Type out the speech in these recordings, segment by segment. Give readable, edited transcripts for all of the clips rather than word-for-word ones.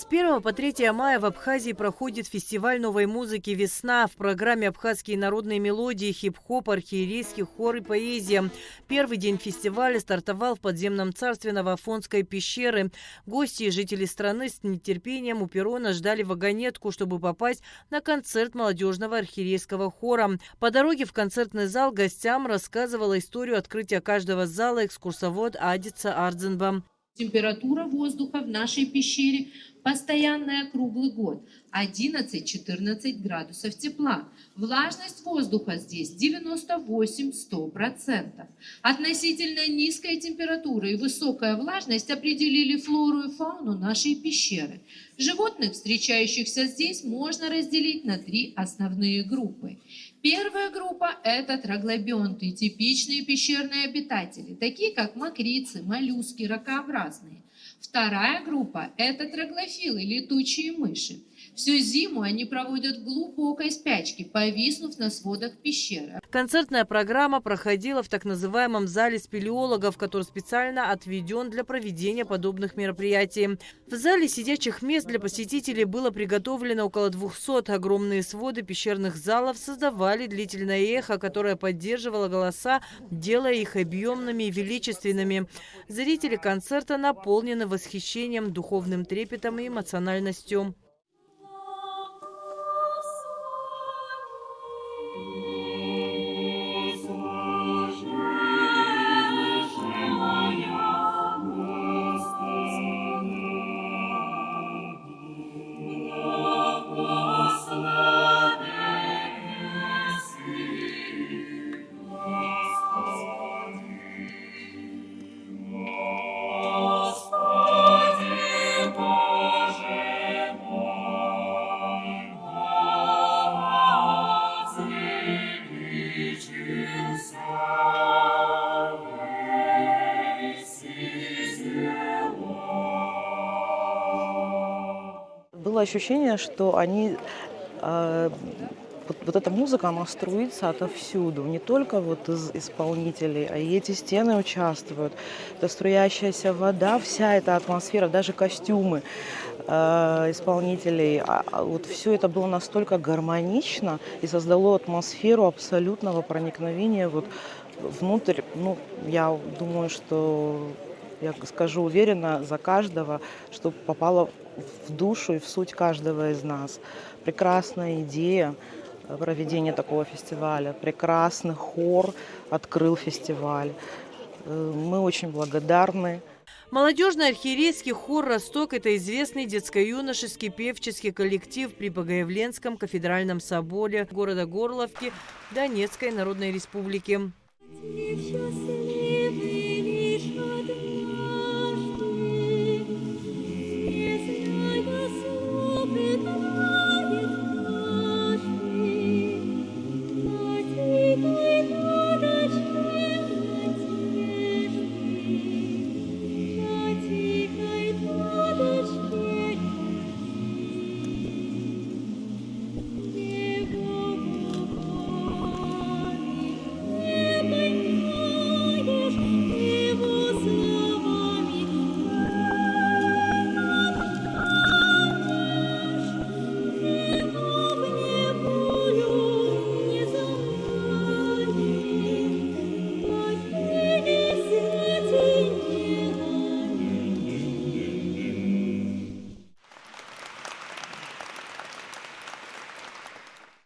С 1 по 3 мая в Абхазии проходит фестиваль новой музыки «Весна». В программе абхазские народные мелодии, хип-хоп, архиерейский хор и поэзия. Первый день фестиваля стартовал в подземном царстве Новоафонской пещеры. Гости и жители страны с нетерпением у перрона ждали вагонетку, чтобы попасть на концерт молодежного архиерейского хора. По дороге в концертный зал гостям рассказывала историю открытия каждого зала экскурсовод Адица Ардзенбам. Температура воздуха в нашей пещере постоянная круглый год. 11-14 градусов тепла. Влажность воздуха здесь 98-100%. Относительно низкая температура и высокая влажность определили флору и фауну нашей пещеры. Животных, встречающихся здесь, можно разделить на 3 основные группы. Первая группа – это троглобионты, типичные пещерные обитатели, такие как мокрицы, моллюски, ракообразные. Вторая группа – это троглофилы, летучие мыши. Всю зиму они проводят в глубокой спячке, повиснув на сводах пещеры. Концертная программа проходила в так называемом зале спелеологов, который специально отведен для проведения подобных мероприятий. В зале сидячих мест для посетителей было приготовлено около 200. Огромные своды пещерных залов создавали длительное эхо, которое поддерживало голоса, делая их объемными и величественными. Зрители концерта наполнены восхищением, духовным трепетом и эмоциональностью. Было ощущение, что вот эта музыка, она струится отовсюду, не только вот из исполнителей, а и эти стены участвуют. Это струящаяся вода, вся эта атмосфера, даже костюмы исполнителей. Вот все это было настолько гармонично и создало атмосферу абсолютного проникновения вот внутрь. Ну, я думаю, что я скажу уверенно за каждого, что попало в душу и в суть каждого из нас. Прекрасная идея проведения такого фестиваля, прекрасный хор открыл фестиваль. Мы очень благодарны. Молодежный архиерейский хор «Росток» – это известный детско-юношеский певческий коллектив при Богоявленском кафедральном соборе города Горловки Донецкой Народной Республики.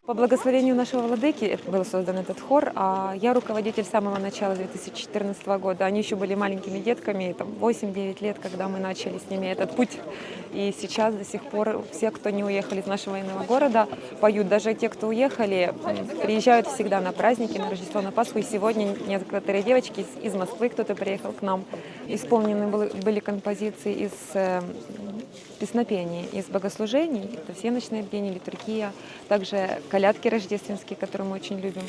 По благословению нашего владыки был создан этот хор, а я руководитель с самого начала 2014 года. Они еще были маленькими детками, там 8-9 лет, когда мы начали с ними этот путь. И сейчас до сих пор все, кто не уехали из нашего военного города, поют. Даже те, кто уехали, приезжают всегда на праздники, на Рождество, на Пасху. И сегодня некоторые девочки из Москвы, кто-то приехал к нам. Исполнены были композиции из песнопений, из богослужений. Это всеночное бдение, литургия, также колядки рождественские, которые мы очень любим,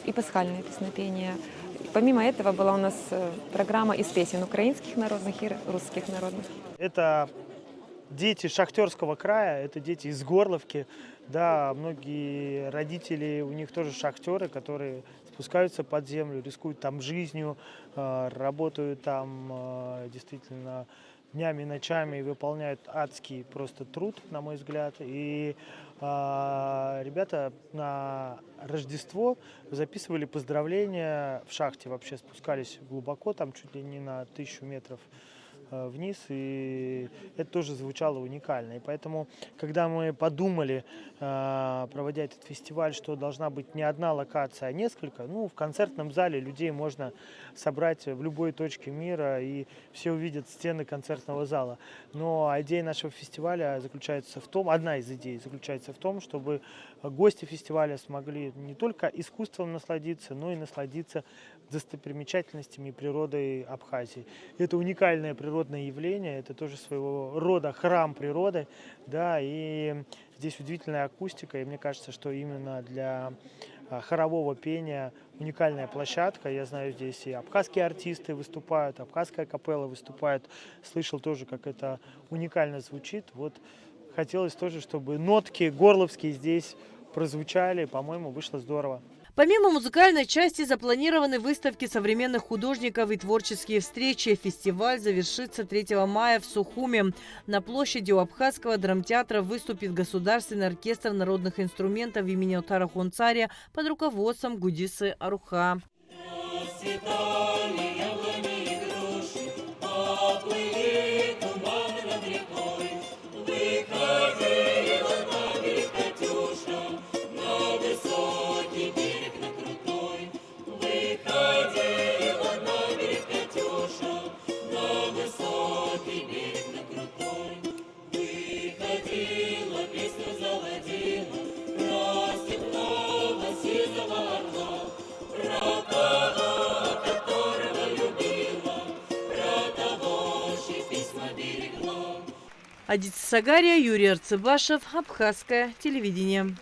и пасхальные песнопения. Помимо этого была у нас программа из песен украинских народных и русских народных. Это дети Шахтерского края, это дети из Горловки. Да, многие родители, у них тоже шахтеры, которые спускаются под землю, рискуют там жизнью, работают там действительно днями и ночами выполняют адский просто труд, на мой взгляд. И ребята на Рождество записывали поздравления в шахте. Вообще спускались глубоко, там чуть ли не на 1000 метров вниз, и это тоже звучало уникально. И поэтому, когда мы подумали, проводя этот фестиваль, что должна быть не одна локация, а несколько, ну, в концертном зале людей можно собрать в любой точке мира, и все увидят стены концертного зала. Но идея нашего фестиваля заключается в том, одна из идей заключается в том, чтобы гости фестиваля смогли не только искусством насладиться, но и насладиться достопримечательностями и природой Абхазии. Это уникальное природное явление, это тоже своего рода храм природы, да, и здесь удивительная акустика, и мне кажется, что именно для хорового пения уникальная площадка. Я знаю, здесь и абхазские артисты выступают, абхазская капелла выступает. Слышал тоже, как это уникально звучит. Вот хотелось тоже, чтобы нотки горловские здесь прозвучали. По-моему, вышло здорово. Помимо музыкальной части запланированы выставки современных художников и творческие встречи. Фестиваль завершится 3 мая в Сухуме. На площади у Абхазского драмтеатра выступит Государственный оркестр народных инструментов имени Отара Хунцария под руководством Гудисы Аруха. Адита Сагария, Юрий Арцебашев, Абхазское телевидение.